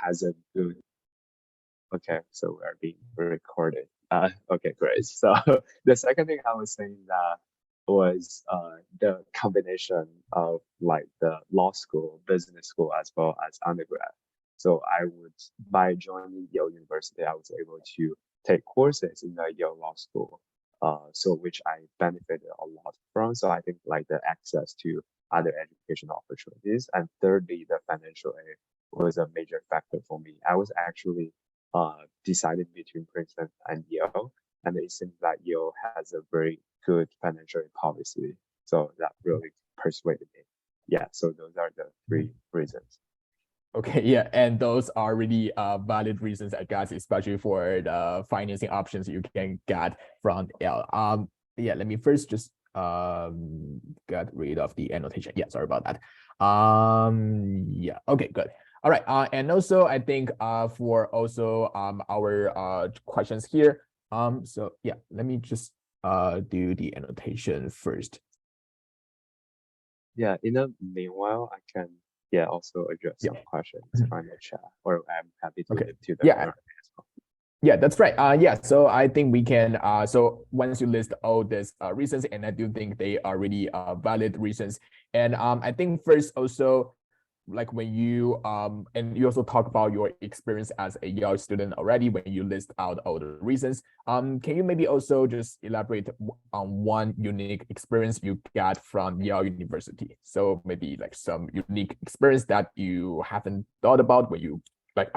has a good. Okay, so we are being recorded. Okay, great. So the second thing I was saying that was the combination of like the law school, business school, as well as undergrad. So I would, by joining Yale University, I was able to take courses in the Yale Law School, so which I benefited a lot from. So I think like the access to other education opportunities, and thirdly, the financial aid was a major factor for me. I was actually decided between Princeton and Yale, and it seems that Yale has a very good financial policy, so that really persuaded me. Yeah, so those are the three reasons. Okay, yeah, and those are really valid reasons, I guess, especially for the financing options you can get from Yale. Yeah, let me first just get rid of the annotation. Yeah, sorry about that. Yeah, okay, good. All right, and also I think for also our questions here. So yeah, let me just do the annotation first. Yeah, in the meanwhile, I can also address some questions from the chat, or I'm happy to leave to the Q&A as well. Yeah, that's right. Yeah, so I think we can, so once you list all these reasons, and I do think they are really valid reasons. And I think first also, like when you, and you also talk about your experience as a Yale student already, when you list out all the reasons, can you maybe also just elaborate on one unique experience you got from Yale University? So maybe like some unique experience that you haven't thought about when you, like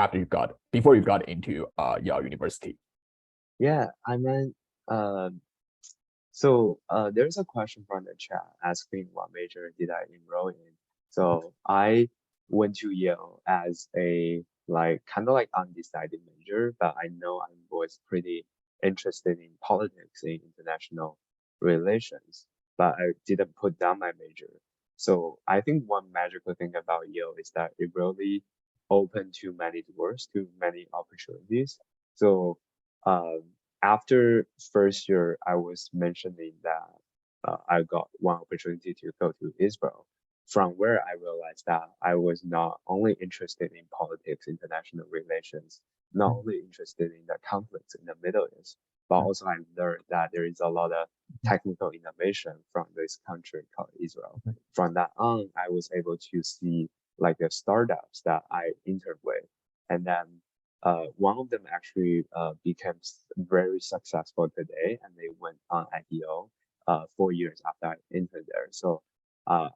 before you got into Yale University. Yeah, I mean, so there's a question from the chat asking what major did I enroll in. So I went to Yale as a kind of like undecided major, but I know I was pretty interested in politics and international relations, but I didn't put down my major. So I think one magical thing about Yale is that it really opened to many doors, to many opportunities. So after first year, I was mentioning that I got one opportunity to go to Israel, from where I realized that I was not only interested in politics, international relations, not only interested in the conflicts in the Middle East, but also I learned that there is a lot of technical innovation from this country called Israel. From that on, I was able to see like the startups that I interned with, and then one of them actually became very successful today, and they went on IPO 4 years after I entered there. So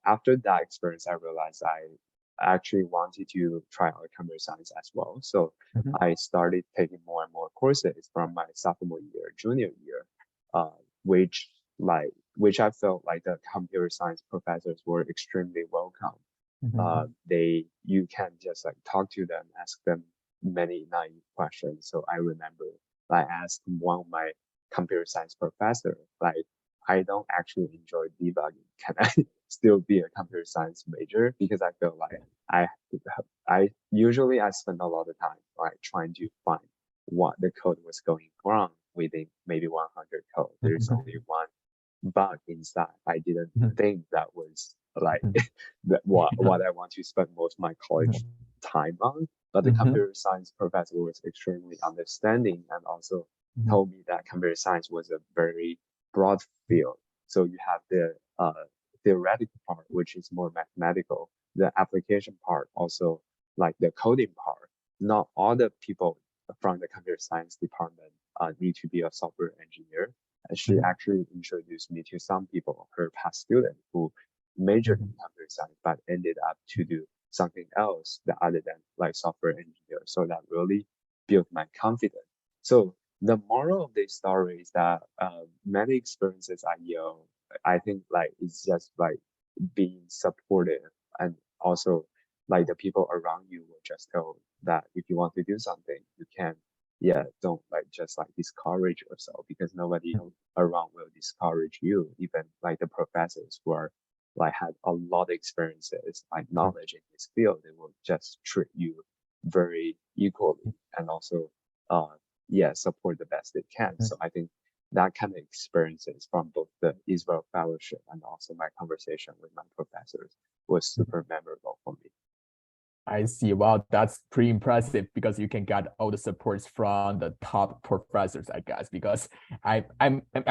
after that experience, I realized I actually wanted to try out computer science as well. So I started taking more and more courses from my sophomore year, junior year, which I felt like the computer science professors were extremely welcome. You can just like talk to them, ask them many naive questions. So I remember I asked one of my computer science professor, like, I don't actually enjoy debugging. Can I still be a computer science major? Because I feel like I usually spend a lot of time like trying to find what the code was going wrong within maybe 100 code. There's only one bug inside. I didn't think that was like what I want to spend most of my college time on. But the computer science professor was extremely understanding, and also told me that computer science was a very broad field. So you have the theoretical part, which is more mathematical, the application part, also like the coding part. Not all the people from the computer science department need to be a software engineer. And she actually introduced me to some people, her past student, who majored in computer science but ended up to do something else that other than like software engineer. So that really built my confidence. So the moral of this story is that many experiences at Yale, I think like it's just like being supportive, and also like the people around you will just tell that if you want to do something, you can. Yeah, don't like just like discourage yourself, because nobody around will discourage you. Even like the professors who are like had a lot of experiences, like knowledge in this field, they will just treat you very equally, and also support the best they can. So I think that kind of experiences from both the Israel fellowship and also my conversation with my professors was super memorable for me. I see. Wow, that's pretty impressive because you can get all the supports from the top professors, I guess, because I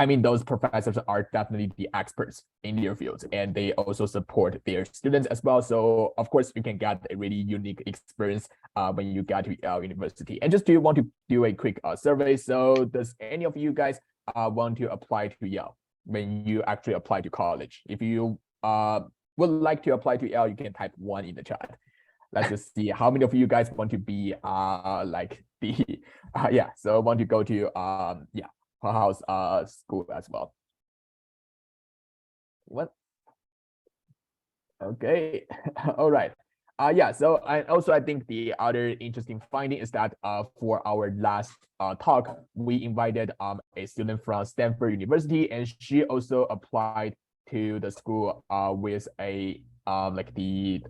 mean those professors are definitely the experts in their fields and they also support their students as well. So of course you can get a really unique experience when you get to Yale University. And just do you want to do a quick survey? So does any of you guys want to apply to Yale when you actually apply to college? If you would like to apply to Yale, you can type 1 in the chat. Let's just see how many of you guys want to be like the yeah, so want to go to yeah, Huahao's school as well. What? Okay. All right. Yeah, so I think the other interesting finding is that for our last talk, we invited a student from Stanford University, and she also applied to the school with a like the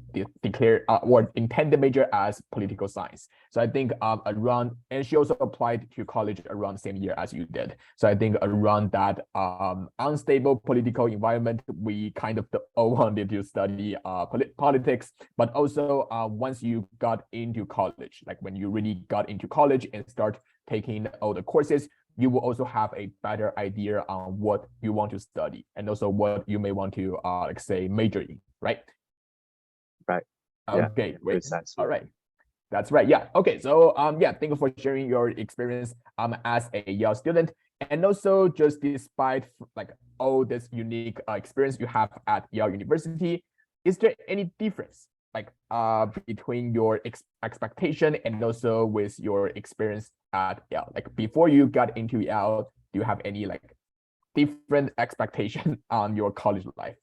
declared or intended major as political science. So I think around, and she also applied to college around the same year as you did. So I think around that unstable political environment, we kind of all wanted to study politics, but also once you got into college, like when you really got into college and start taking all the courses, you will also have a better idea on what you want to study and also what you may want to like say major in, right? Right. Okay, Yeah, great. precisely. All right. That's right. Yeah. Okay. So yeah, thank you for sharing your experience as a Yale student. And also just despite like all this unique experience you have at Yale University, is there any difference like between your expectation and also with your experience at Yale? Like before you got into Yale, do you have any like different expectation on your college life?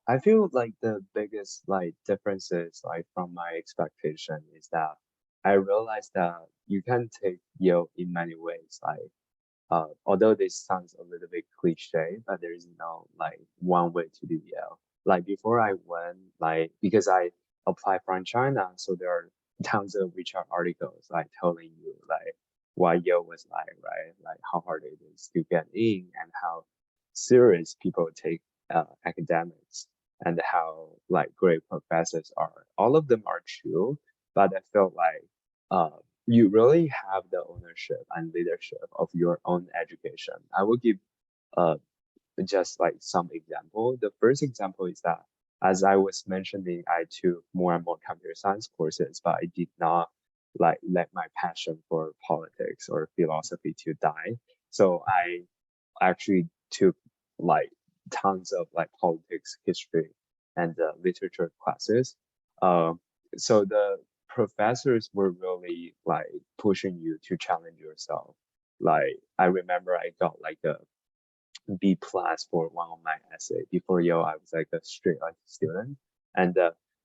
I feel like the biggest like differences like from my expectation is that I realized that you can take Yale in many ways. Like although this sounds a little bit cliche, but there is no like one way to do Yale. Like before I went, like because I applied from China, so there are tons of WeChat articles like telling you like what Yale was like, right? Like how hard it is to get in and how serious people take academics and how like great professors are. All of them are true, but I felt like you really have the ownership and leadership of your own education. I will give uh, just like some example. The first example is that as I was mentioning, I took more and more computer science courses, but I did not like let my passion for politics or philosophy to die. So I actually took like tons of like politics, history, and literature classes. Um, so the professors were really like pushing you to challenge yourself. Like I remember I got like a B plus for one of my essay. Before Yale, I was like a straight like student, and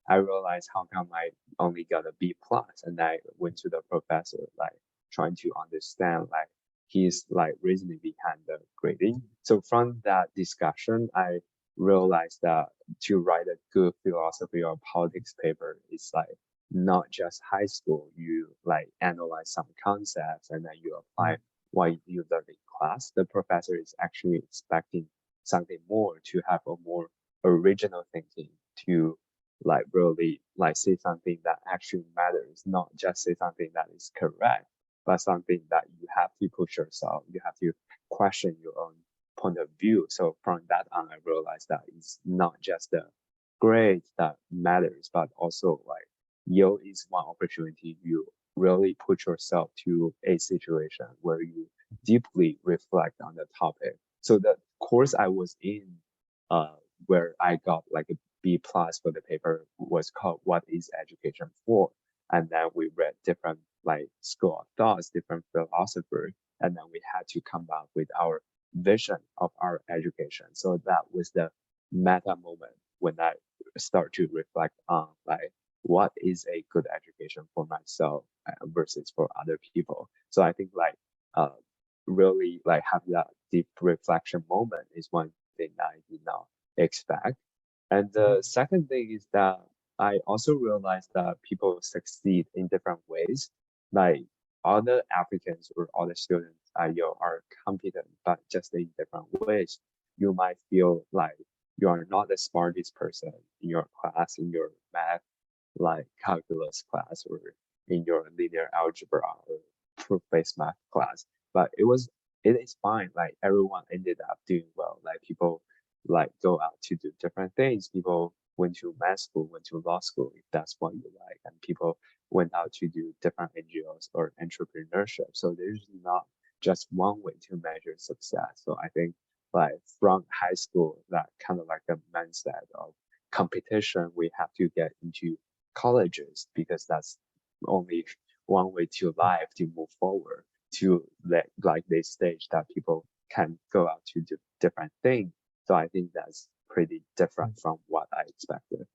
I realized how come I only got a B plus, and I went to the professor like trying to understand like his like reasoning behind the grading. So from that discussion, I realized that to write a good philosophy or politics paper is like not just high school. You like analyze some concepts and then you apply what you learn in class. The professor is actually expecting something more, to have a more original thinking, to like really like say something that actually matters, not just say something that is correct, but something that you have to push yourself. You have to question your own point of view. So from that on, I realized that it's not just the grade that matters, but also like Yale is one opportunity you really put yourself to a situation where you deeply reflect on the topic. So the course I was in, where I got like a B plus for the paper, was called "What is Education For?" And then we read different like school of thoughts, different philosophers, and then we had to come up with our vision of our education. So that was the meta moment when I start to reflect on like what is a good education for myself versus for other people. So I think like really like have that deep reflection moment is one thing that I did not expect. And the second thing is that I also realized that people succeed in different ways. Like other applicants or other students at Yale are competent, but just in different ways. You might feel like you are not the smartest person in your class, in your math like calculus class or in your linear algebra or proof-based math class. But it is fine. Like everyone ended up doing well. Like people like go out to do different things. People went to med school, went to law school if that's what you like, and people went out to do different NGOs or entrepreneurship. So there's not just one way to measure success. So I think like from high school, that kind of like a mindset of competition, we have to get into colleges because that's only one way to life to move forward to like this stage that people can go out to do different things. So I think that's pretty different from what I expected.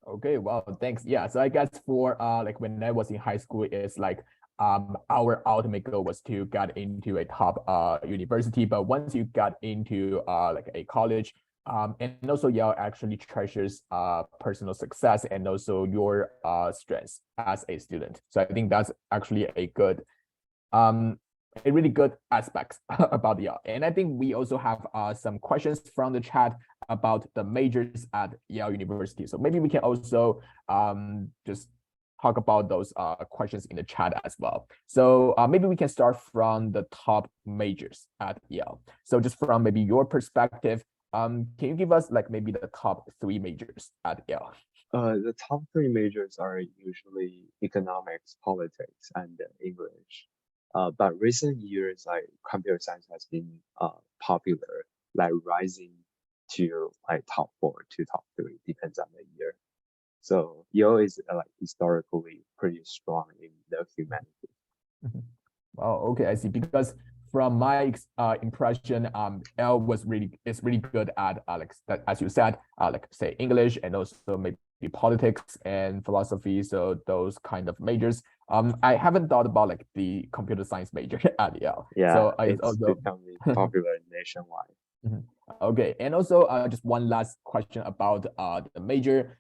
Okay, well, thanks. Yeah, so I guess for like when I was in high school, it's like our ultimate goal was to get into a top university. But once you got into like a college, and also Yale actually treasures personal success and also your strengths as a student. So I think that's actually a really good aspect about Yale. And I think we also have some questions from the chat about the majors at Yale University. So maybe we can also just talk about those questions in the chat as well. So maybe we can start from the top majors at Yale. So just from maybe your perspective, can you give us like maybe the top 3 majors at Yale? The top 3 majors are usually economics, politics, and English. But recent years, like computer science has been popular, like rising to like top 4 to top 3, depends on the year. So Yale is like historically pretty strong in the humanities. Well, okay, I see. Because from my impression, L is really good at like as you said, like say English and also maybe politics and philosophy. So those kind of majors. I haven't thought about like the computer science major at Yale. Yeah, So it's also becoming popular nationwide. Okay, and also just one last question about the major.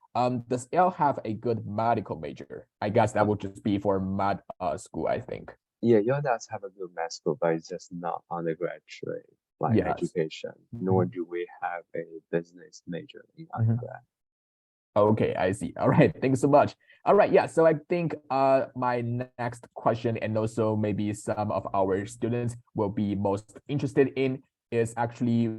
Does Yale have a good medical major? I guess that would just be for med school, I think. Yeah, Yale does have a good med school, but it's just not undergraduate like Yes. education. Nor do we have a business major in undergrad. Okay, I see. All right, thanks so much. All right, yeah. So I think my next question, and also maybe some of our students will be most interested in, is actually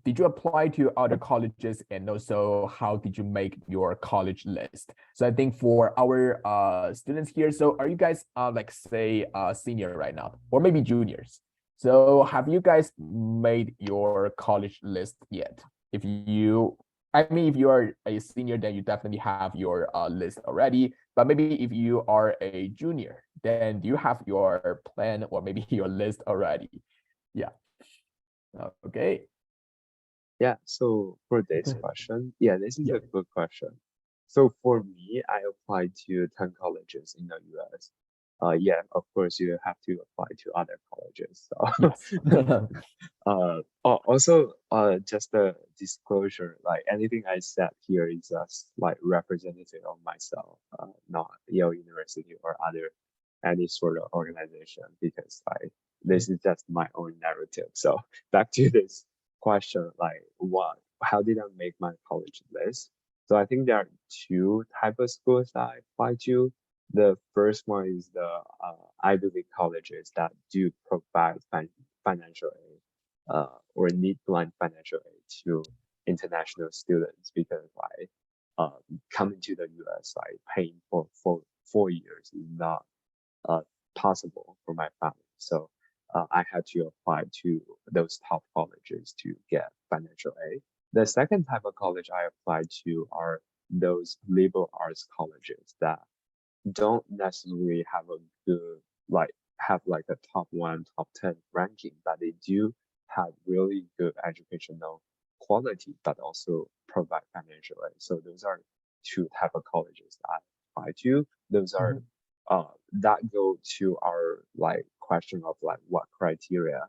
did you apply to other colleges, and also how did you make your college list? So I think for our students here, so are you guys like say senior right now, or maybe juniors? So have you guys made your college list yet? If you I mean, if you are a senior, then you definitely have your list already. But maybe if you are a junior, then do you have your plan or maybe your list already? Yeah. Okay. Yeah, so for this question, yeah, this is Yeah. a good question. So for me, I applied to 10 colleges in the US. Yeah, of course, you have to apply to other colleges. So, Yes. also, just a disclosure, like anything I said here is just like representative of myself, not Yale University or any sort of organization, because like this is just my own narrative. So back to this question, like how did I make my college list? So I think there are 2 type of schools that I apply to. The first one is the Ivy League colleges that do provide financial aid or need to lend financial aid to international students because like coming to the US, like paying for 4 years is not possible for my family. So I had to apply to those top colleges to get financial aid. The second type of college I applied to are those liberal arts colleges that don't necessarily have a good have like a top 1, top 10 ranking, but they do have really good educational quality, but also provide financial aid. So those are 2 type of colleges that I apply to. Those are that go to our like question of like what criteria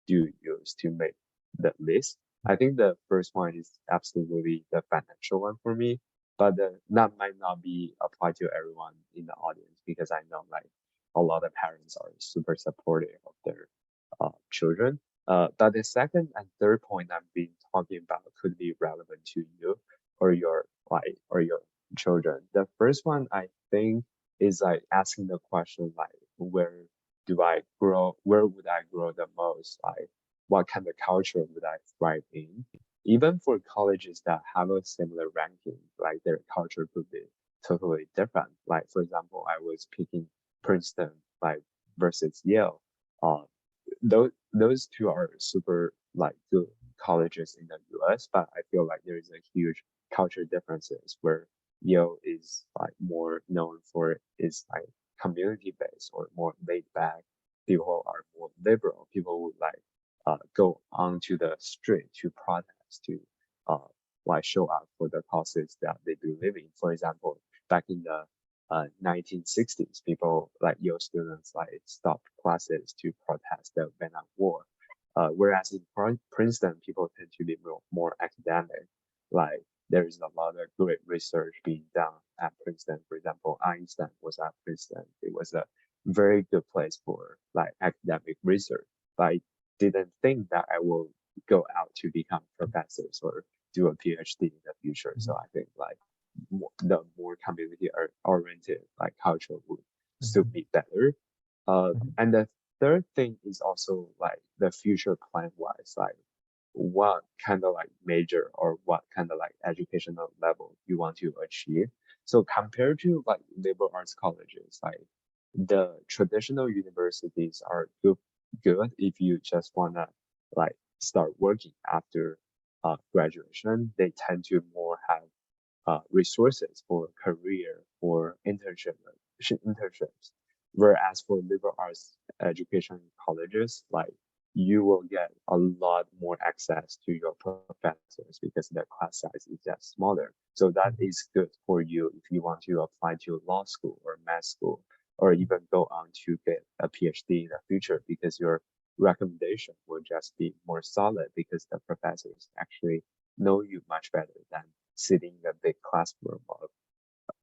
do you use to make the list. I think the first one is absolutely the financial one for me, but that might not be applied to everyone in the audience because I know like a lot of parents are super supportive of their children. But the second and third point I've been talking about could be relevant to you or your children. The first one I think is like asking the question like where where would I grow the most? Like what kind of culture would I thrive in? Even for colleges that have a similar ranking, like their culture could be totally different. Like for example, I was picking Princeton like versus Yale. Uh, those two are super like good colleges in the US, but I feel like there is a huge culture differences where Yale is like more known for its like community based or more laid back. People are more liberal. People would like go onto the street to protest to uh like show up for the causes that they believe in. For example, back in the 1960s, people like Yale students like stopped classes to protest the Vietnam War. Whereas in Princeton, people tend to be more academic. Like there is a lot of great research being done at Princeton. For example, Einstein was at Princeton. It was a very good place for like academic research. But I didn't think that I will go out to become professors or do a PhD in the future. So I think like the more community oriented like culture would suit me better. And the third thing is also like the future plan wise, like what kind of like major or what kind of like educational level you want to achieve. So compared to like liberal arts colleges, like the traditional universities are good if you just wanna like start working after graduation. They tend to more have resources for career or internships. Whereas for liberal arts education colleges, like you will get a lot more access to your professors because the class size is just smaller. So that is good for you if you want to apply to law school or med school or even go on to get a PhD in the future because your recommendation will just be more solid because the professors actually know you much better than sitting in a big classroom of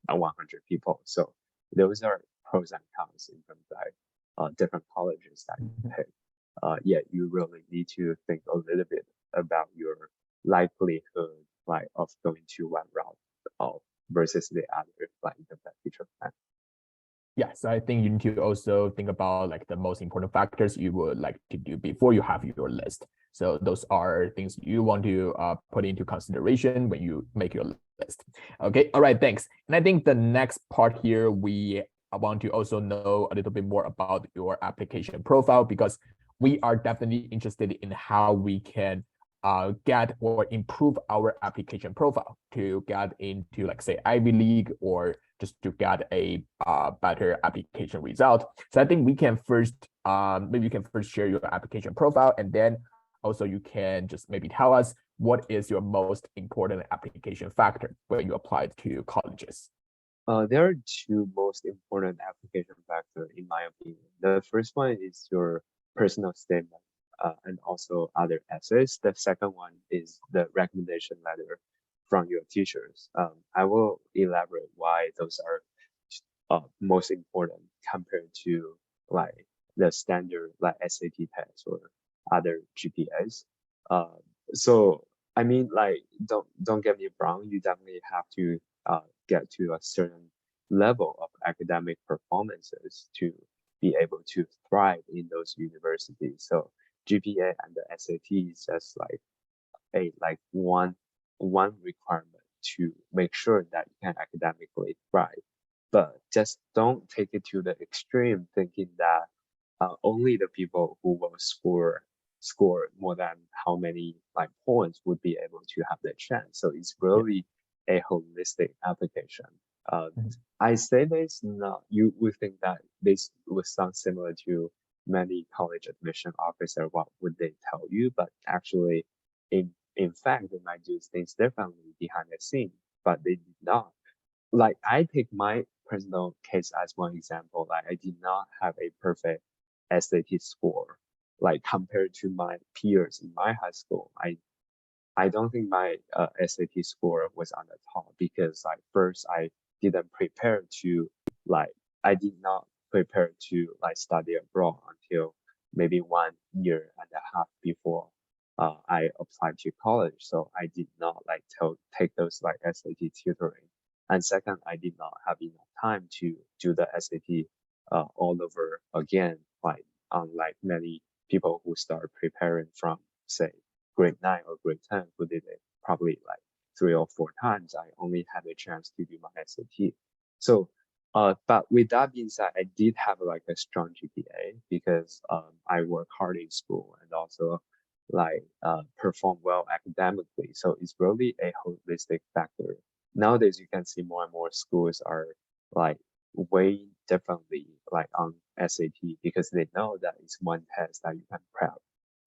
100 people. So those are pros and cons in terms of like, different colleges that you pick. Yeah, you really need to think a little bit about your likelihood like of going to one route versus the other, like in terms of future plan. Yes, I think you need to also think about like the most important factors you would like to do before you have your list. So those are things you want to put into consideration when you make your list. Okay, all right, thanks. And I think the next part here, we want to also know a little bit more about your application profile because we are definitely interested in how we can get or improve our application profile to get into like say Ivy League or just to get a better application result. So I think we can first, maybe you can first share your application profile and then also you can just maybe tell us what is your most important application factor when you apply to colleges. There are two most important application factors in my opinion. The first one is your personal statement and also other essays. The second one is the recommendation letter from your teachers. I will elaborate why those are most important compared to like the standard like SAT test or other GPAs. So I mean, like don't get me wrong, you definitely have to get to a certain level of academic performances to be able to thrive in those universities. So GPA and the SAT is just like a like one requirement to make sure that you can academically thrive. But just don't take it to the extreme, thinking that only the people who will score more than how many like points would be able to have the chance. So it's really a holistic application. I say this not you would think that this would sound similar to many college admission officer. What would they tell you? But actually, in fact, they might do things differently behind the scene, but they did not. Like I take my personal case as one example. Like I did not have a perfect SAT score. Like compared to my peers in my high school, I don't think my SAT score was on the top because like first I didn't prepare to like I did not prepare to like study abroad until maybe 1 year and a half before I applied to college. So I did not like take those like SAT tutoring And second, I did not have enough time to do the SAT all over again, like unlike many people who start preparing from, say, grade 9 or grade 10, who did it probably like 3 or 4 times. I only had a chance to do my SAT. So, but with that being said, I did have like a strong GPA because I work hard in school and also like perform well academically. So it's really a holistic factor. Nowadays, you can see more and more schools are like way differently like on SAT because they know that it's one test that you can prep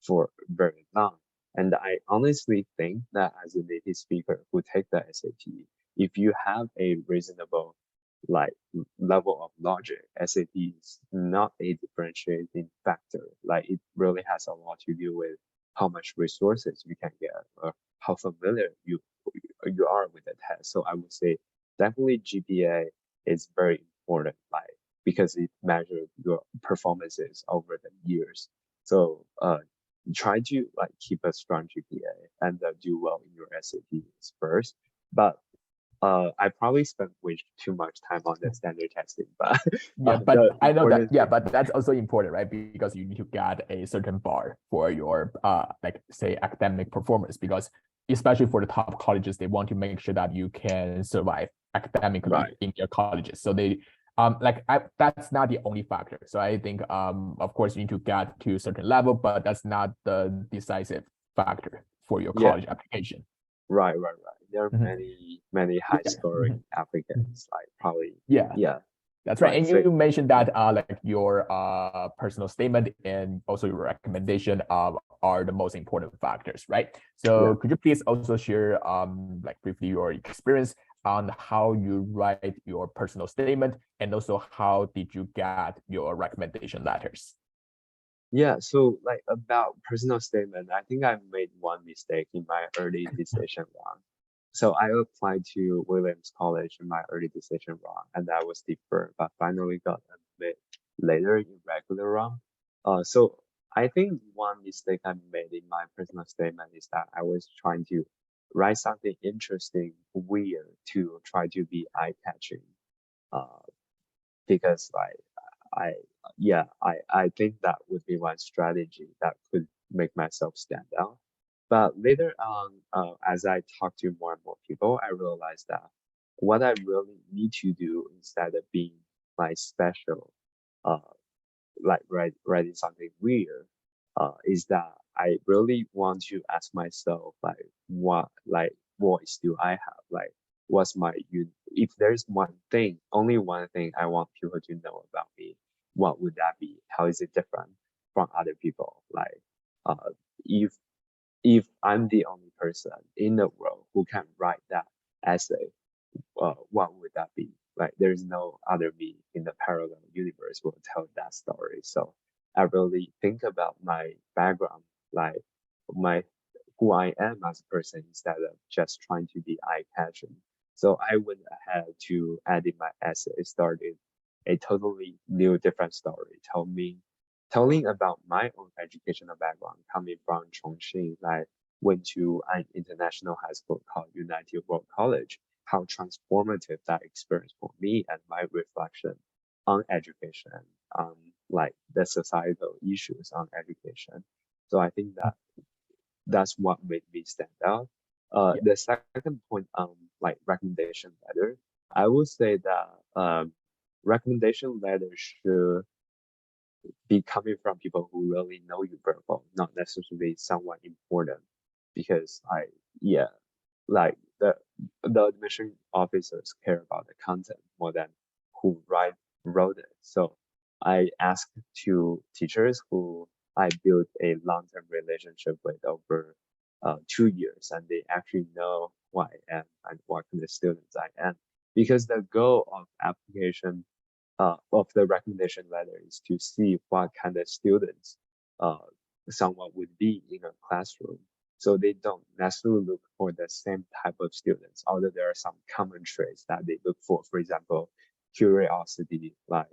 for very long. And I honestly think that as a native speaker who take the SAT, if you have a reasonable like level of logic, SAT is not a differentiating factor. Like it really has a lot to do with how much resources you can get or how familiar you are with the test. So I would say definitely GPA is very important, like because it measures your performances over the years. So try to like keep a strong GPA and do well in your SATs first. But I probably spent way too much time on the standard testing, but yeah, but I know that, yeah, thing, but that's also important, right? Because you need to get a certain bar for your like say academic performance, because especially for the top colleges, they want to make sure that you can survive academically right. in your colleges. So they that's not the only factor. So I think of course you need to get to a certain level, but that's not the decisive factor for your Yeah. college application. Right. There are many high Yeah. scoring applicants, like probably Yeah. That's right. And you mentioned that like your personal statement and also your recommendation are the most important factors, right? So could you please also share like briefly your experience on how you write your personal statement, and also how did you get your recommendation letters? Yeah, so like about personal statement, I think I made one mistake in my early decision round. So I applied to Williams College in my early decision round, and that was deferred, but finally got admitted later in regular round. So I think one mistake I made in my personal statement is that I was trying to write something interesting, weird to try to be eye-catching. Uh, because like I I think that would be one strategy that could make myself stand out. But later on, as I talk to more and more people, I realized that what I really need to do instead of being like special, uh, like writing something weird, is that I really want to ask myself like what voice do I have? Like what's my if there's one thing, only one thing I want people to know about me, what would that be? How is it different from other people? Like if I'm the only person in the world who can write that essay, what would that be? Like there's no other me in the parallel universe will tell that story. So I really think about my background, like my who I am as a person instead of just trying to be eye-catching. So I went ahead to edit my essay, started a totally new different story, telling about my own educational background coming from Chongqing, like went to an international high school called United World College, how transformative that experience for me and my reflection on education, like the societal issues on education. So I think that that's what made me stand out. The second point, like recommendation letter, I would say that recommendation letters should be coming from people who really know you very well, not necessarily someone important. Because like the admission officers care about the content more than who wrote it. So I asked to teachers who I built a long-term relationship with over 2 years, and they actually know who I am and what kind of students I am. Because the goal of application of the recommendation letter is to see what kind of students uh, someone would be in a classroom. So they don't necessarily look for the same type of students, although there are some common traits that they look for. For example, curiosity, like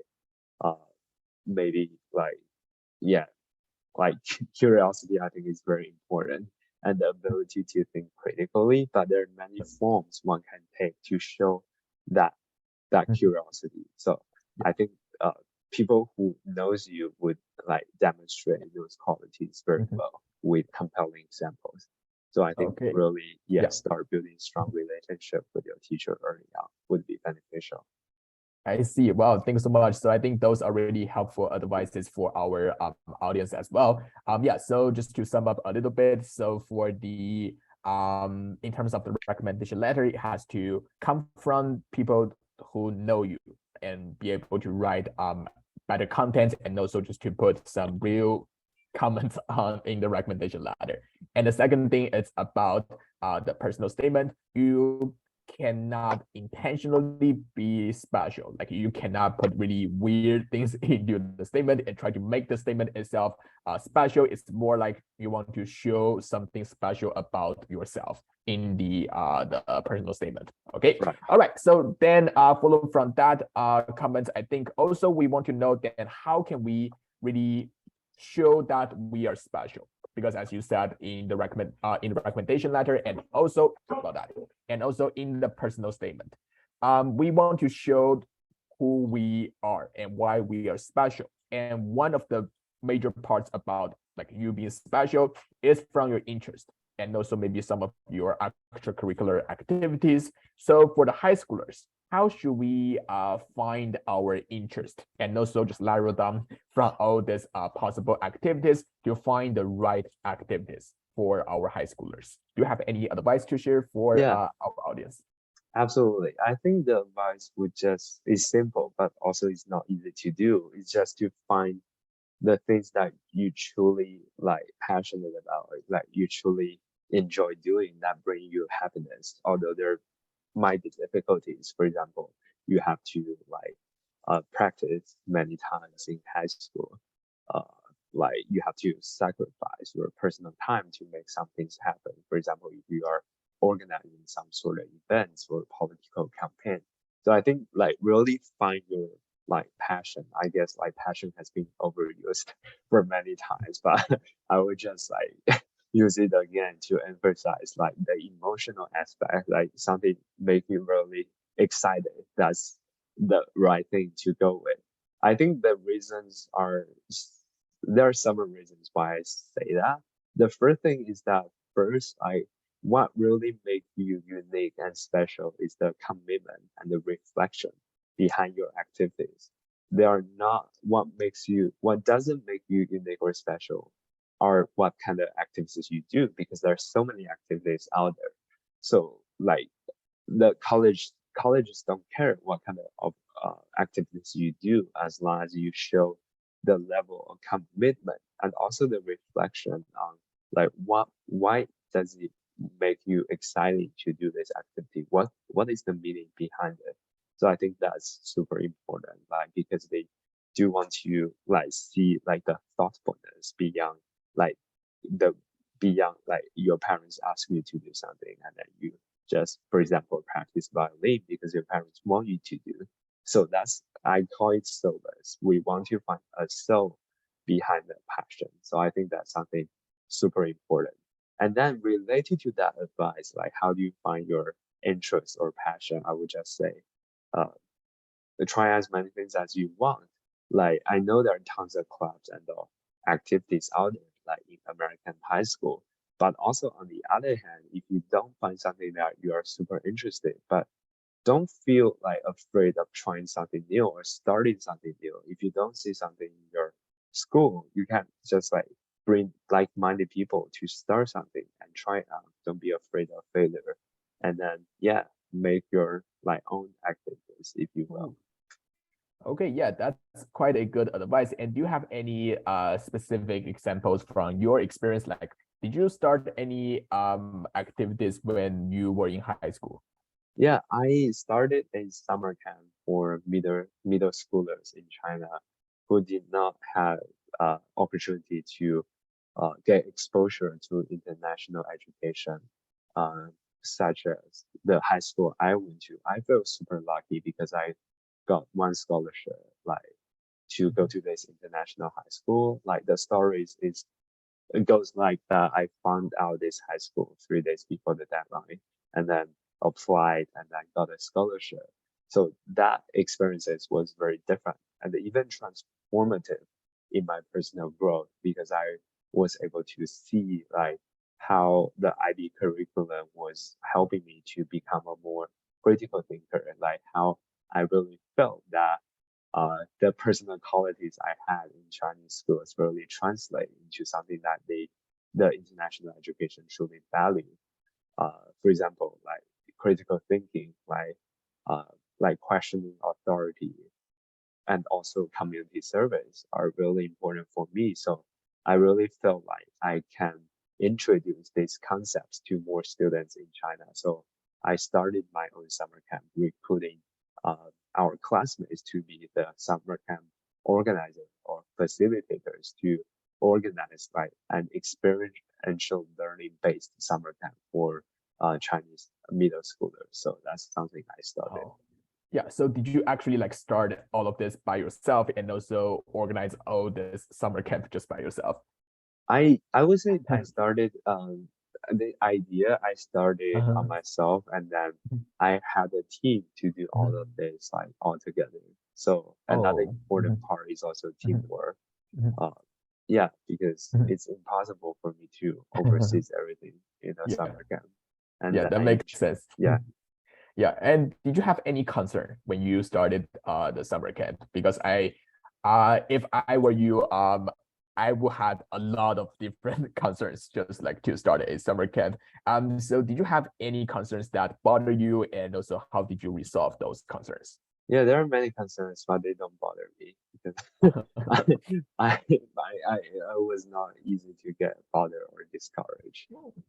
uh, maybe like curiosity, I think is very important, and the ability to think critically. But there are many forms one can take to show that Mhm. curiosity. So I think people who knows you would like demonstrate those qualities very Mhm. well with compelling examples. So I think Okay. really, Yeah. start building strong relationship with your teacher early on would be beneficial. I see. Wow, thanks so much. So I think those are really helpful advices for our audience as well. Yeah, so just to sum up a little bit, so for the in terms of the recommendation letter, it has to come from people who know you and be able to write better content, and also just to put some real comments on in the recommendation letter. And the second thing is about the personal statement. You cannot intentionally be special. Like you cannot put really weird things into the statement and try to make the statement itself special. It's more like you want to show something special about yourself in the personal statement. Okay. Right. All right. So then follow from that comments, I think also we want to know then how can we really show that we are special? Because as you said in the recommendation letter, and also about that, and also in the personal statement, we want to show who we are and why we are special. And one of the major parts about like you being special is from your interest, and also maybe some of your extracurricular activities. So for the high schoolers, how should we find our interest, and also just narrow down from all these possible activities to find the right activities for our high schoolers? Do you have any advice to share for Yeah, our audience? absolutely. I think the advice would just is simple, but also it's not easy to do. It's just to find the things that you truly like passionate about, like you truly enjoy doing that bring you happiness. Although there might be difficulties. For example, you have to like practice many times in high school. Uh, like you have to sacrifice your personal time to make some things happen. For example, if you are organizing some sort of events or political campaign. So I think like really find your like passion. I guess like passion has been overused for many times, but I would just like use it again to emphasize like the emotional aspect, like something make you really excited. That's the right thing to go with. I think the reasons are there are several reasons why I say that. The first thing is that first, what really makes you unique and special is the commitment and the reflection behind your activities. They are not what doesn't make you unique or special are what kind of activities you do, because there are so many activities out there. So like the colleges don't care what kind of activities you do, as long as you show the level of commitment and also the reflection on like why does it make you exciting to do this activity, what is the meaning behind it. So I think that's super important, like because they do want to like see like the thoughtfulness beyond like the beyond like your parents ask you to do something and then you just, for example, practice violin because your parents want you to do. So that's, I call it soulless. We want to find a soul behind the passion. So I think that's something super important. And then related to that advice, like how do you find your interest or passion? I would just say, uh, try as many things as you want. Like I know there are tons of clubs and activities out there, like in American high school. But also on the other hand, if you don't find something that you are super interested, but don't feel like afraid of trying something new or starting something new. If you don't see something in your school, you can just like bring like-minded people to start something and try it out. Don't be afraid of failure. And then yeah, make your like own activities, if you will. Okay, yeah, that's quite a good advice. And do you have any specific examples from your experience? Like, did you start any activities when you were in high school? Yeah, I started a summer camp for middle schoolers in China who did not have opportunity to get exposure to international education, uh, such as the high school I went to. I felt super lucky because I got one scholarship, like to go to this international high school. Like the stories is it goes like that. I found out this high school 3 days before the deadline and then applied and then got a scholarship. So that experiences was very different and even transformative in my personal growth because I was able to see like how the IB curriculum was helping me to become a more critical thinker, and like how I really felt that the personal qualities I had in Chinese schools really translate into something that the international education truly value. For example, like critical thinking, like questioning authority, and also community service are really important for me. So I really felt like I can introduce these concepts to more students in China. So I started my own summer camp, recruiting our classmates to be the summer camp organizers or facilitators to organize like an experiential learning based summer camp for Chinese middle schoolers. So that's something I started. Oh. Yeah, so did you actually like start all of this by yourself and also organize all this summer camp just by yourself? I would say I started the idea I started on Uh-huh. myself, and then I had a team to do all of this like all together. So another Oh. important part is also teamwork. Mhm. Uh, yeah, because it's impossible for me to oversee everything in a Yeah, summer camp. And yeah, then that makes sense. yeah. Yeah, and did you have any concern when you started the summer camp? Because if I were you, I would have a lot of different concerns just like to start a summer camp. So did you have any concerns that bother you, and also how did you resolve those concerns? Yeah, there are many concerns, but they don't bother me because I was not easy to get bothered or discouraged.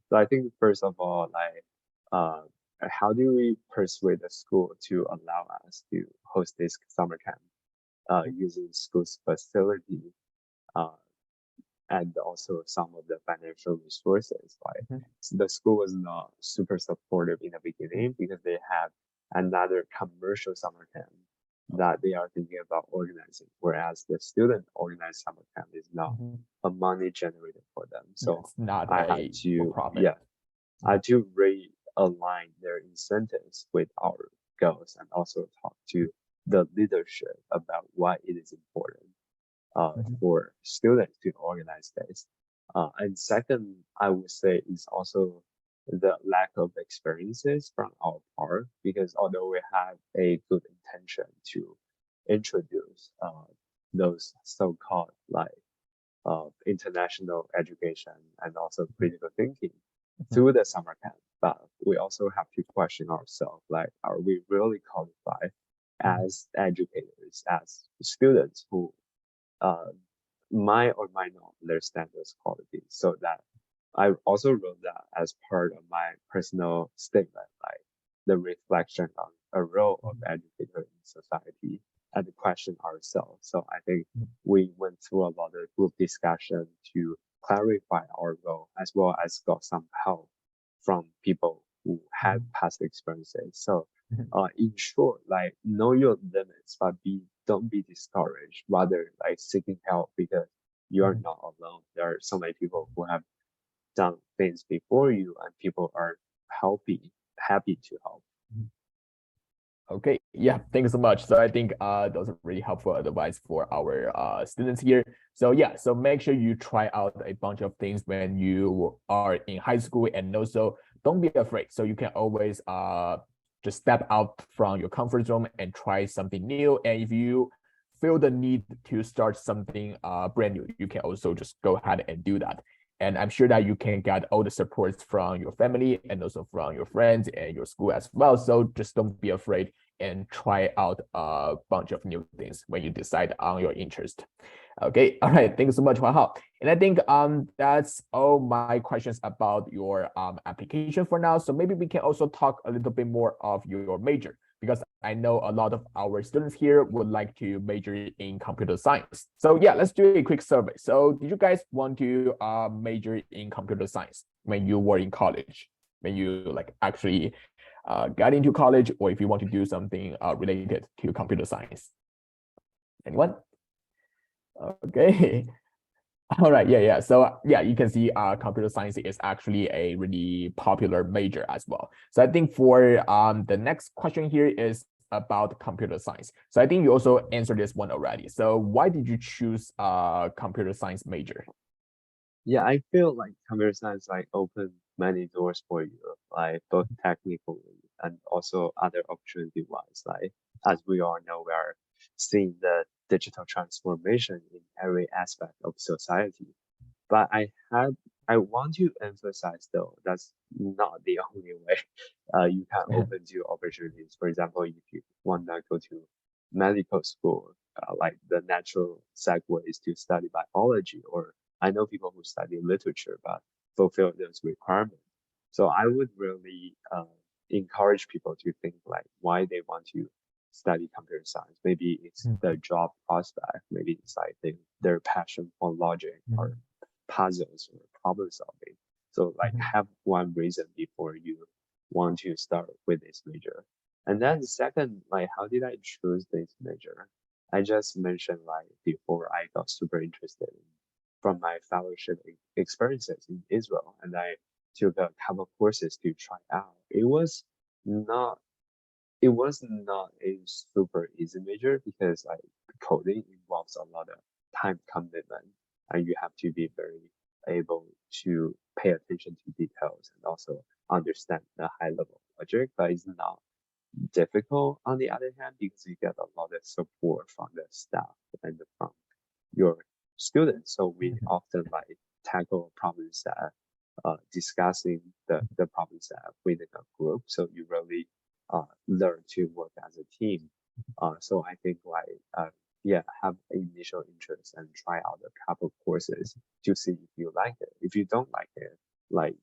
So I think first of all, like, how do we persuade the school to allow us to host this summer camp, using school's facility, uh, and also some of the financial resources. Like the school was not super supportive in the beginning because they have another commercial summer camp that they are thinking about organizing, whereas the student organized summer camp is not a money generator for them. So It's not I had a for to, profit. yeah, I had to realign their incentives with our goals and also talk to the leadership about why it is important for students to organize this. And second, I would say is also the lack of experiences from our part, because although we have a good intention to introduce those so-called like international education and also critical thinking through the summer camp, but we also have to question ourselves, like, are we really qualified as educators, as students who might or might not understand those qualities? So that I also wrote that as part of my personal statement, like the reflection on a role of educator in society and question ourselves. So I think we went through a lot of group discussion to clarify our role, as well as got some help from people who had past experiences. So in short, like, know your limits, but don't be discouraged. Rather, like, seeking help, because you are not alone. There are so many people who have done things before you, and people are happy to help. Okay, yeah, thank you so much. So I think those are really helpful advice for our students here. So yeah, so make sure you try out a bunch of things when you are in high school, and also don't be afraid. So you can always just step out from your comfort zone and try something new. And if you feel the need to start something brand new, you can also just go ahead and do that. And I'm sure that you can get all the supports from your family and also from your friends and your school as well. So just don't be afraid and try out a bunch of new things when you decide on your interest. Okay, all right, thank you so much, Huahao. And I think that's all my questions about your application for now. So maybe we can also talk a little bit more of your major, because I know a lot of our students here would like to major in computer science. So yeah, let's do a quick survey. So did you guys want to major in computer science when you were in college, when you like actually got into college, or if you want to do something related to computer science? Anyone? Okay. All right, yeah. So yeah, you can see computer science is actually a really popular major as well. So I think for the next question here is, about computer science. So I think you also answered this one already. So why did you choose computer science major? Yeah, I feel like computer science like open many doors for you, like both technically and also other opportunity wise. Like as we all know, we are seeing the digital transformation in every aspect of society. But I want to emphasize though, that's not the only way you can open to opportunities. For example, if you want to go to medical school, like the natural segue is to study biology, or I know people who study literature but fulfill those requirements. So I would really encourage people to think like why they want to study computer science. Maybe it's the job prospect, maybe it's like their passion for logic or puzzles or problem solving. So like have one reason before you want to start with this major. And then second, like how did I choose this major? I just mentioned like before I got super interested from my fellowship experiences in Israel, and I took a couple of courses to try out. Not it was not a super easy major because like coding involves a lot of time commitment and you have to be very able to pay attention to details and also understand the high level logic, but it's not difficult on the other hand because you get a lot of support from the staff and from your students. So we often like tackle problems that discussing the problems that within a group. So you really learn to work as a team. So I think like yeah, have initial interest and try out a couple courses to see if you like it. If you don't like it, like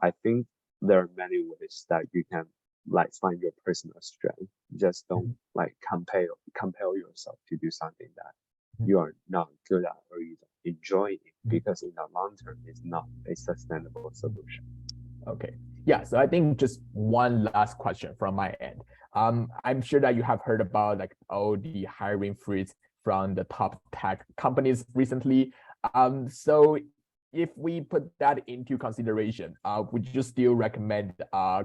I think there are many ways that you can like find your personal strength. Just don't like compel yourself to do something that you are not good at or you don't enjoy it because in the long term it's not a sustainable solution. Okay. Yeah. So I think just one last question from my end. I'm sure that you have heard about like all the hiring freeze from the top tech companies recently. So if we put that into consideration, would you still recommend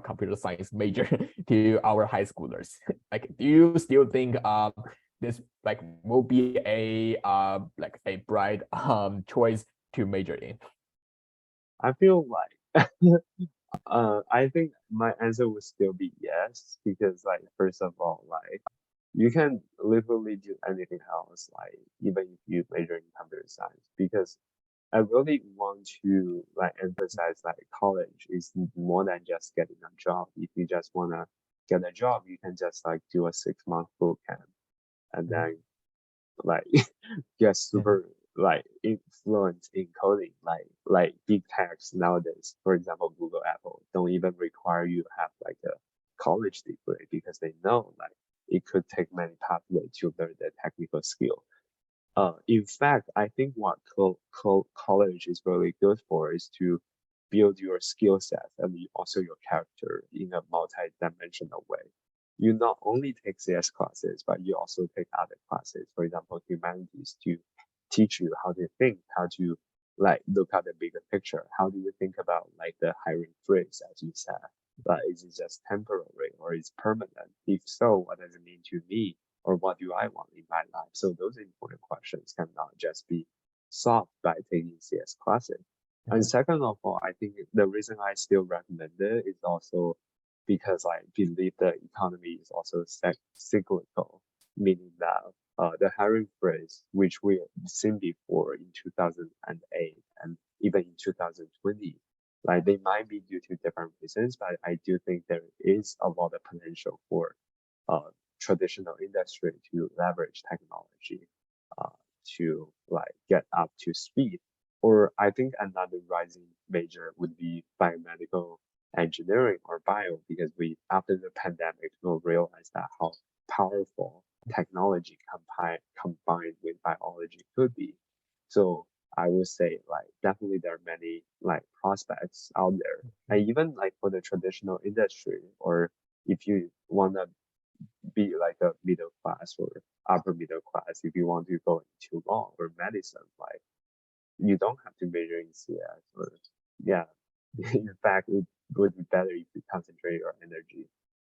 computer science major to our high schoolers? Like, do you still think this like will be a like a bright choice to major in? I feel like I think my answer would still be yes, because like first of all, like you can literally do anything else, like even if you major in computer science, because I really want to like emphasize like college is more than just getting a job. If you just wanna get a job, you can just like do a 6 month boot camp and then like get super like influent in coding, like big techs nowadays, for example Google, Apple don't even require you to have like a college degree because they know like it could take many pathways to learn the technical skill. In fact, I think what college is really good for is to build your skill set and also your character in a multi-dimensional way. You not only take CS classes, but you also take other classes, for example, humanities, to teach you how to think, how to like look at the bigger picture. How do you think about like the hiring freeze, as you said? Is it just temporary or is it permanent? If so, what does it mean to me? Or what do I want in my life? So those important questions cannot just be solved by taking CS classes. And second of all, I think the reason I still recommend it is also because I believe the economy is also cyclical, meaning that the hiring freeze, which we've seen before in 2008 and even in 2020, like they might be due to different reasons, but I do think there is a lot of potential for traditional industry to leverage technology to like get up to speed. Or I think another rising major would be biomedical engineering or bio, because we after the pandemic will realize that how powerful technology combined with biology could be. So I would say like definitely there are many like prospects out there. And even like for the traditional industry, or if you want to be like a middle class or upper middle class, if you want to go into law or medicine, like you don't have to major in CS. Or yeah, in fact, it would be better if you concentrate your energy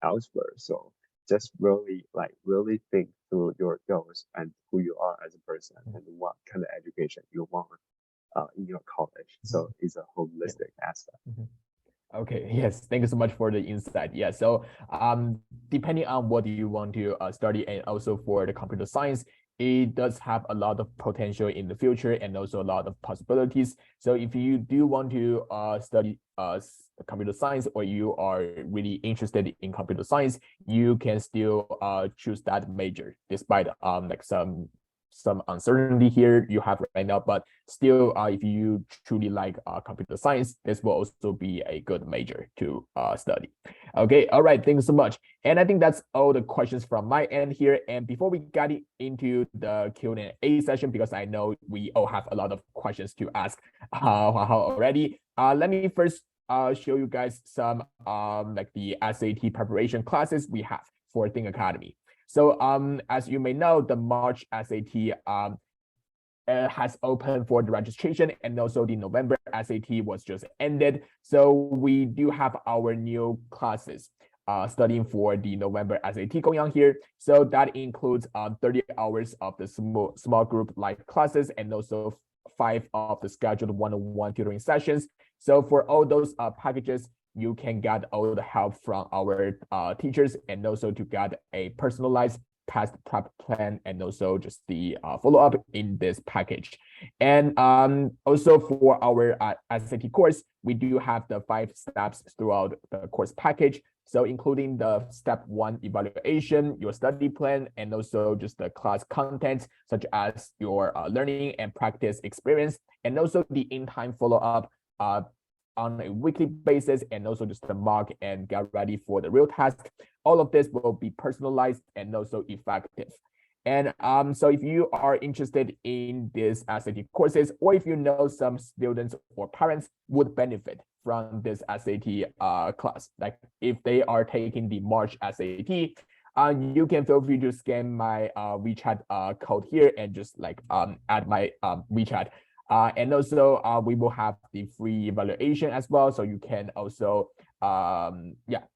elsewhere. So just really think through your goals and who you are as a person and what kind of education you want in your college. So it's a holistic aspect. Okay, yes, thank you so much for the insight. Yeah, so depending on what you want to study, and also for the computer science, it does have a lot of potential in the future and also a lot of possibilities. So if you do want to study computer science, or you are really interested in computer science, you can still choose that major despite like some uncertainty here you have right now, but still if you truly like computer science, this will also be a good major to study. Okay, all right, thanks so much. And I think that's all the questions from my end here. And before we get into the Q&A session, because I know we all have a lot of questions to ask already, let me first show you guys some like the SAT preparation classes we have for Think Academy. So as you may know, the March SAT has opened for the registration, and also the November SAT was just ended. So we do have our new classes studying for the November SAT going on here. So that includes 30 hours of the small group live classes, and also 5 of the scheduled one-on-one tutoring sessions. So for all those packages, you can get all the help from our teachers, and also to get a personalized test prep plan, and also just the follow-up in this package. And also for our SAT course, we do have the 5 steps throughout the course package. So including the step 1 evaluation, your study plan, and also just the class content, such as your learning and practice experience, and also the in-time follow-up on a weekly basis, and also just the mock and get ready for the real task. All of this will be personalized and also effective. And so if you are interested in these SAT courses, or if you know some students or parents would benefit from this SAT class, like if they are taking the March SAT, you can feel free to scan my WeChat code here and just like add my WeChat. And also we will have the free evaluation as well, so you can also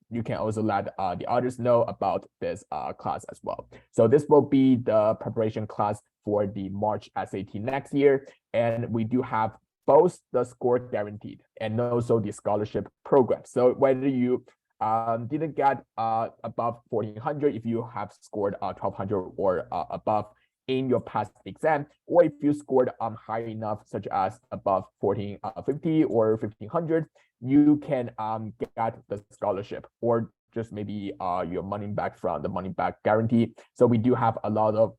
you can also let the others know about this class as well. So this will be the preparation class for the March SAT next year, and we do have both the score guaranteed and also the scholarship program. So whether you didn't get above 1400, if you have scored 1200 or above in your past exam, or if you scored high enough, such as above 1450 or 1500, you can get the scholarship, or just maybe your money back from the money back guarantee. So we do have a lot of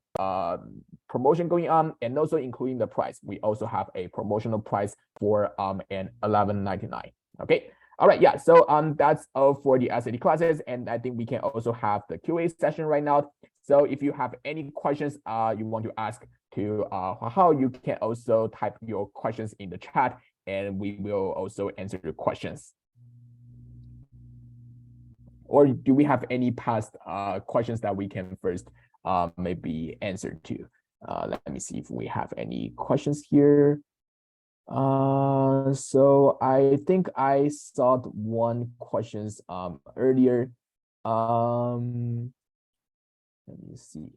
promotion going on, and also including the price. We also have a promotional price for an $11.99. Okay. All right, yeah, so that's all for the SAT classes, and I think we can also have the QA session right now. So if you have any questions you want to ask to Huahao, you can also type your questions in the chat, and we will also answer your questions. Or do we have any past questions that we can first maybe answer to? Let me see if we have any questions here. So I think I saw one questions earlier. Let me see.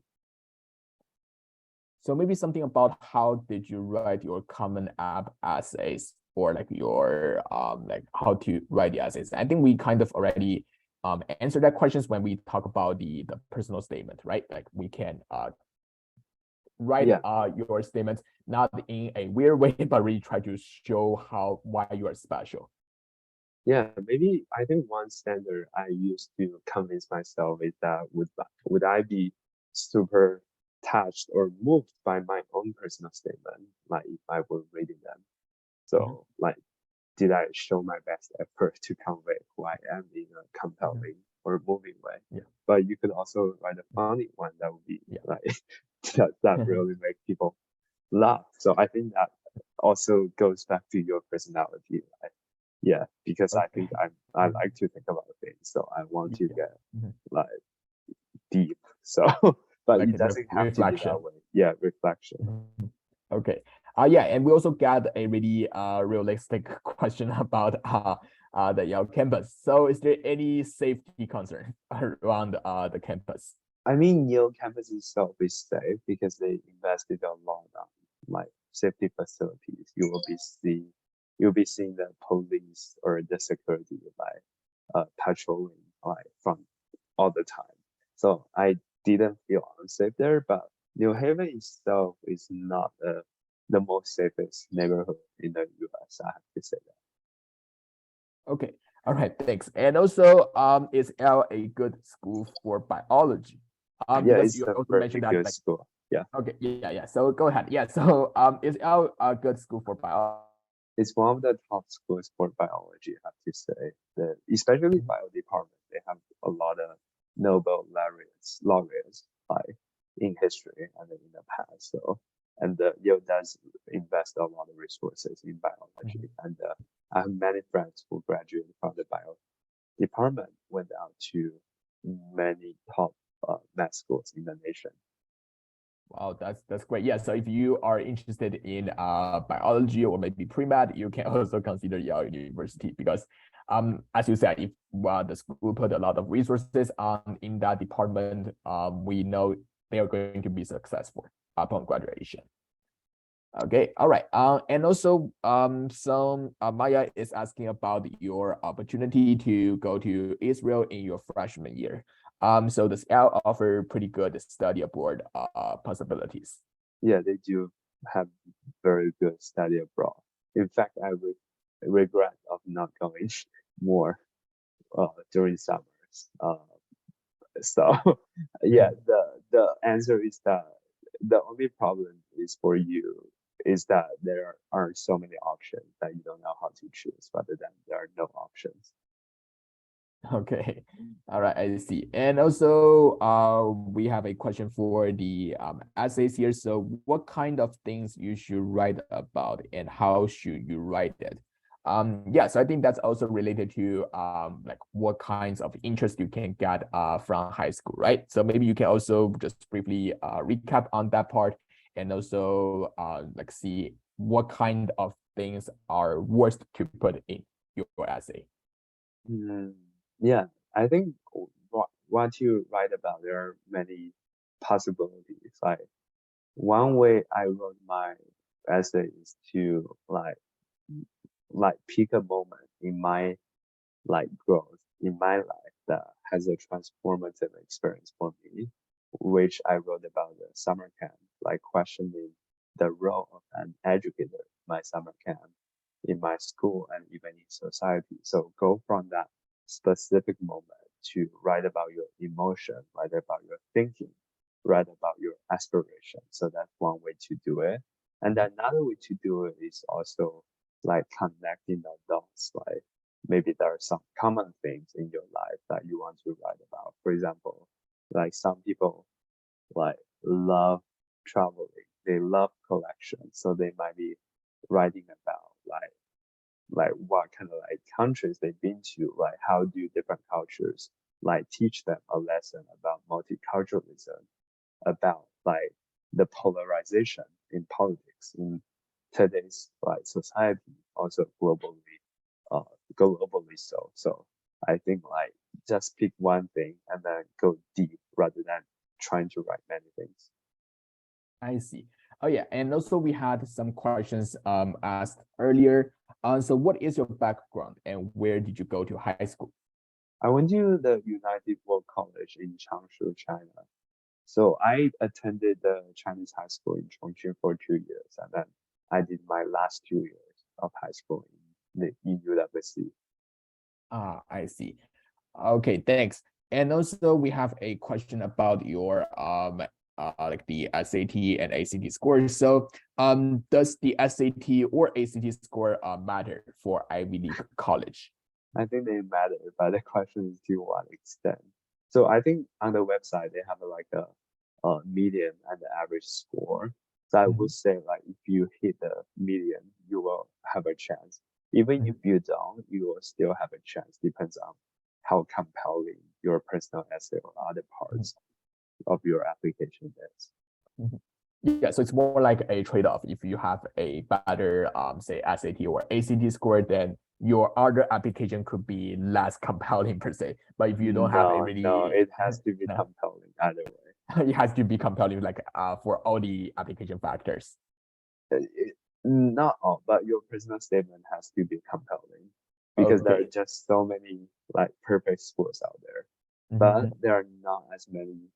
So maybe something about how did you write your Common App essays, or like your like how to write the essays. I think we kind of already answered that questions when we talk about the personal statement, right? Like we can write your statements not in a weird way, but really try to show why you are special. Yeah, maybe I think one standard I used to convince myself is that would I be super touched or moved by my own personal statement, like if I were reading them. So like, did I show my best effort to convey who I am in a compelling or moving way? Yeah. But you could also write a funny one that would be like that really make people laugh. So I think that also goes back to your personality, right? Yeah, because I think I like to think about things, so I want to get like deep. So, but like it doesn't have to be that way. Yeah, reflection. Okay. Yeah, and we also got a really realistic question about the Yale campus. So is there any safety concern around the campus? I mean, Yale campus itself is safe because they invested a lot on like safety facilities. You'll be seeing the police or the security like patrolling like from all the time. So I didn't feel unsafe there, but New Haven itself is not the most safest neighborhood in the US. I have to say that. Okay, all right, thanks. And also, is Yale a good school for biology? Yeah, Because it's you a also very mentioned that, good like, school. Yeah, okay, yeah. So go ahead. Yeah. So is Yale a good school for biology? it's one of the top schools for biology. I have to say that, especially Mhm. bio department, they have a lot of Nobel laureates like in history and in the past. So and Yale does invest a lot of resources in biology, and I have many friends who graduated from the bio department went out to many top med schools in the nation. Wow, that's great. Yeah. So if you are interested in biology or maybe pre-med, you can also consider Yale University because as you said, if the school put a lot of resources on in that department, we know they are going to be successful upon graduation. Okay, all right. And also, Maya is asking about your opportunity to go to Israel in your freshman year. So does Yale offer pretty good study abroad possibilities? Yeah, they do have very good study abroad. In fact, I regret of not going more during summers. So yeah, the answer is that the only problem is for you is that there are so many options that you don't know how to choose, rather than there are no options. Okay, all right, I see. And also, we have a question for the essays here. So what kind of things you should write about and how should you write it? Yeah, so I think that's also related to like what kinds of interest you can get from high school, right? So maybe you can also just briefly recap on that part and also like see what kind of things are worth to put in your essay. Mm, yeah, I think what you write about, there are many possibilities. Like one way I wrote my essay is to like pick a moment in my like growth in my life that has a transformative experience for me, which I wrote about the summer camp, like questioning the role of an educator in my summer camp, in my school, and even in society. So go from that specific moment to write about your emotion, write about your thinking, write about your aspiration. So that's one way to do it. And another way to do it is also like connecting the dots, like maybe there are some common things in your life that you want to write about. For example, like some people like love traveling, they love collections, so they might be writing about like what kind of like countries they've been to, like how do different cultures like teach them a lesson about multiculturalism, about like the polarization in politics in today's like society, also uh, globally so. So I think like just pick one thing and then go deep rather than trying to write many things. I see. Oh yeah, and also we had some questions asked earlier. So what is your background and where did you go to high school? I went to the United World College in Changshu, China. So I attended the Chinese high school in Chongqing for 2 years, and then I did my last 2 years of high school in UWC. Ah, I see. Okay, thanks. And also we have a question about your like the SAT and ACT scores. So does the SAT or ACT score matter for Ivy League college? I think they matter, but the question is to what extent. So I think on the website they have like a median and the average score. So I would Mhm, say like if you hit the median, you will have a chance. Even mhm, if you don't, you will still have a chance. Depends on how compelling your personal essay or other mhm, parts of your application is. mhm. Yeah, so it's more like a trade-off. If you have a better, say SAT or ACT score, then your other application could be less compelling per se. But if you don't have a No, no, really, it has to be no, compelling either way. it has to be compelling, like for all the application factors. Not all, but your personal statement has to be compelling because there are Okay. just so many like perfect schools out there, but Mhm. there are not as many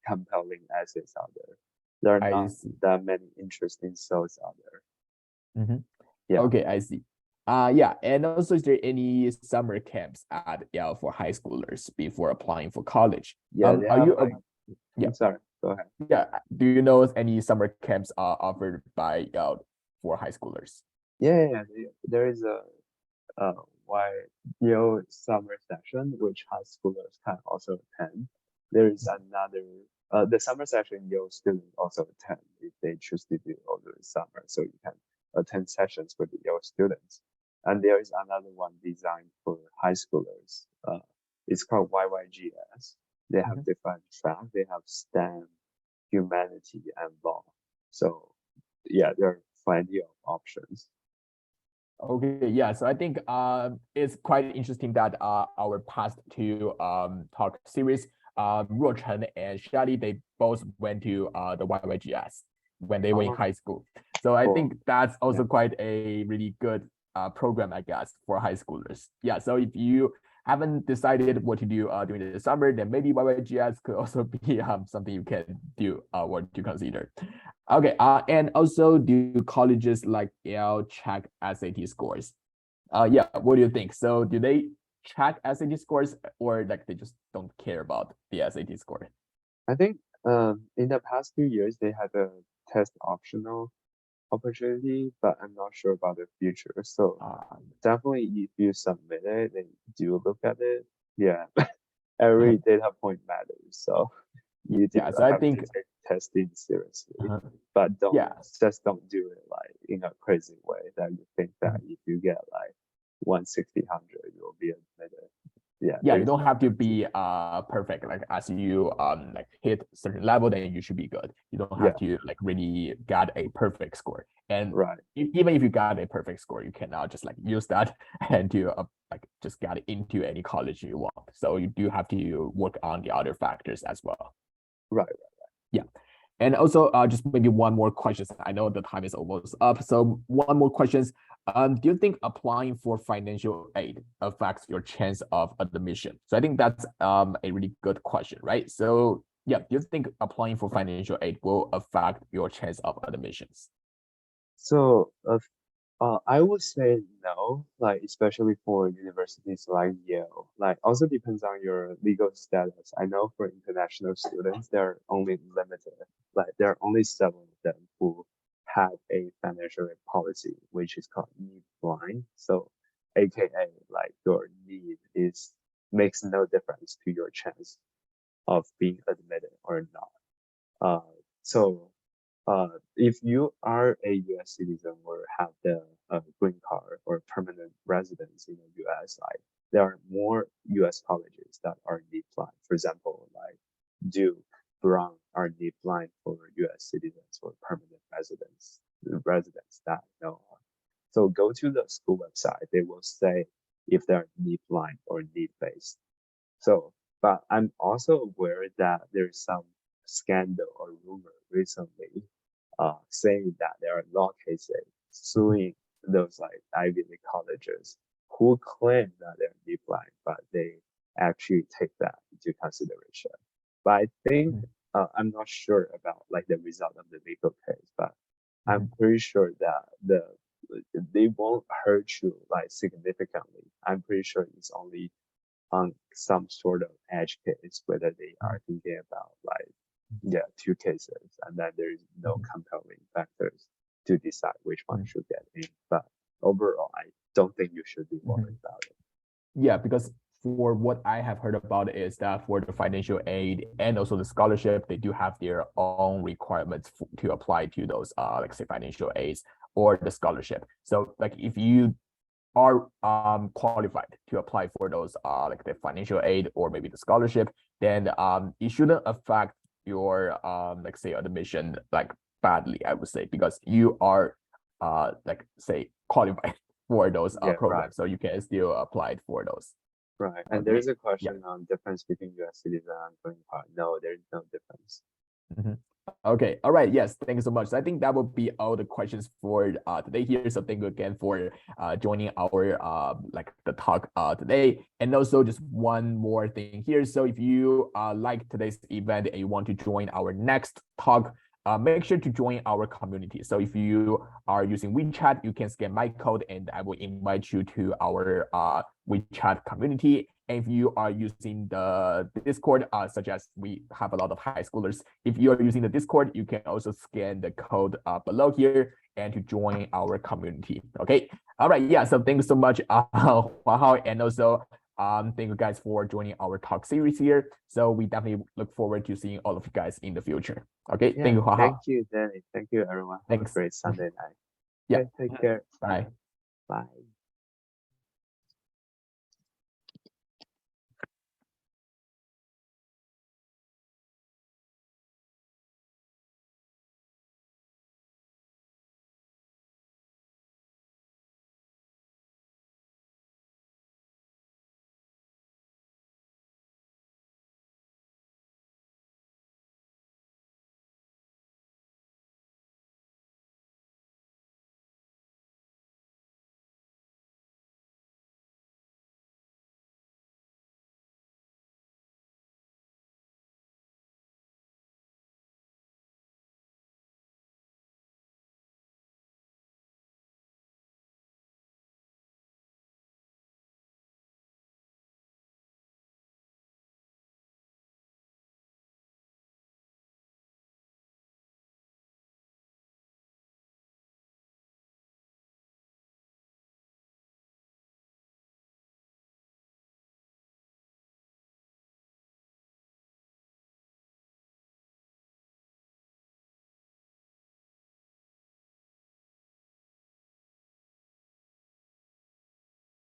compelling essays out there. There are I not see. that many interesting souls out there. Mhm. Yeah, Okay, I see. Yeah, and also is there any summer camps at Yale for high schoolers before applying for college? yeah, they Are have you like. yeah, I'm sorry, go ahead. yeah. Do you know any summer camps are offered by Yale for high schoolers? Yeah, there is a why Yale summer session, which high schoolers can also attend. There is another, the summer session Yale students also attend if they choose to do over the summer. So you can attend sessions with the Yale students. And there is another one designed for high schoolers. It's called YYGS. They have Mhm. different tracks. They have STEM, humanity, and law. So yeah, there are plenty of options. Okay, yeah. So I think it's quite interesting that our past two talk series, Ruochen and Shadi, they both went to the YYGS when they were in Oh, high school. So I cool. think that's Yeah. also quite a really good program, I guess, for high schoolers. Yeah. So if you haven't decided what to do during the summer, then maybe YYGS could also be something you can do or to consider. Okay, and also do colleges like Yale check SAT scores? Yeah, what do you think? So do they check SAT scores or like they just don't care about the SAT score? I think in the past 2 years they had a test optional opportunity, but I'm not sure about the future. So Uh, definitely if you submit it, then do look at it. Yeah, every data point matters. So you do yeah, so I have to think take testing seriously, uh, but yeah, don't do it like in a crazy way that you think that if you get like 160, 100, you'll be admitted. Yeah, yeah, you there's don't no have to guarantee. be perfect. Like as you like hit certain level, then you should be good. You don't have Yeah, to like really get a perfect score. And right. even if you got a perfect score, you cannot just like use that and to like just get into any college you want. So you do have to work on the other factors as well. Right. Yeah. And also, just maybe one more question. I know the time is almost up. So one more questions. Do you think applying for financial aid affects your chance of admission? So I think that's a really good question, right? So yeah, do you think applying for financial aid will affect your chance of admissions? So, I would say no, like especially for universities like Yale. Like also depends on your legal status. I know for international students, they're only limited. Like there are only seven of them who have a financial aid policy, which is called need blind. So, AKA like your need is makes no difference to your chance of being admitted or not. So if you are a U.S. citizen or have the green card or permanent residence in the U.S., like there are more U.S. colleges that are need blind. For example, like Duke, Brown are need blind for U.S. citizens or permanent residents that I know of. So go to the school website. They will say if they're need blind or need based. So, but I'm also aware that there's some scandal or rumor recently saying that there are law cases suing those like Ivy League colleges who claim that they're deep blind, but they actually take that into consideration. But I think I'm not sure about like the result of the legal case, but I'm pretty sure that they won't hurt you like significantly. I'm pretty sure it's only on some sort of edge case whether they are thinking about like two cases and then there is no compelling factors to decide which one should get in. But overall, I don't think you should be worried about it. Yeah, because for what I have heard about is that for the financial aid and also the scholarship, they do have their own requirements to apply to those, like say financial aids or the scholarship. So like if you are qualified to apply for those like the financial aid or maybe the scholarship, then it shouldn't affect your like say admission like badly, I would say, because you are like say qualified for those programs, so you can still apply for those. Right. And there is a question on difference between US citizen and green card. No, there's no difference. Okay, all right, yes, thank you so much. So I think that will be all the questions for today here. So thank you again for joining our like the talk today. And also just one more thing here. So if you like today's event and you want to join our next talk, make sure to join our community. So if you are using WeChat, you can scan my code and I will invite you to our WeChat community. And if you are using the Discord, such as we have a lot of high schoolers, if you are using the Discord, you can also scan the code below here and to join our community. Okay. All right. Yeah. So thank you so much, Huahao, and also thank you guys for joining our talk series here. So we definitely look forward to seeing all of you guys in the future. Okay. Yeah, thank you, Huahao. Thank you, Danny. Thank you, everyone. Thanks. Have a great Sunday night. Yeah. Okay, take care. Bye. Bye.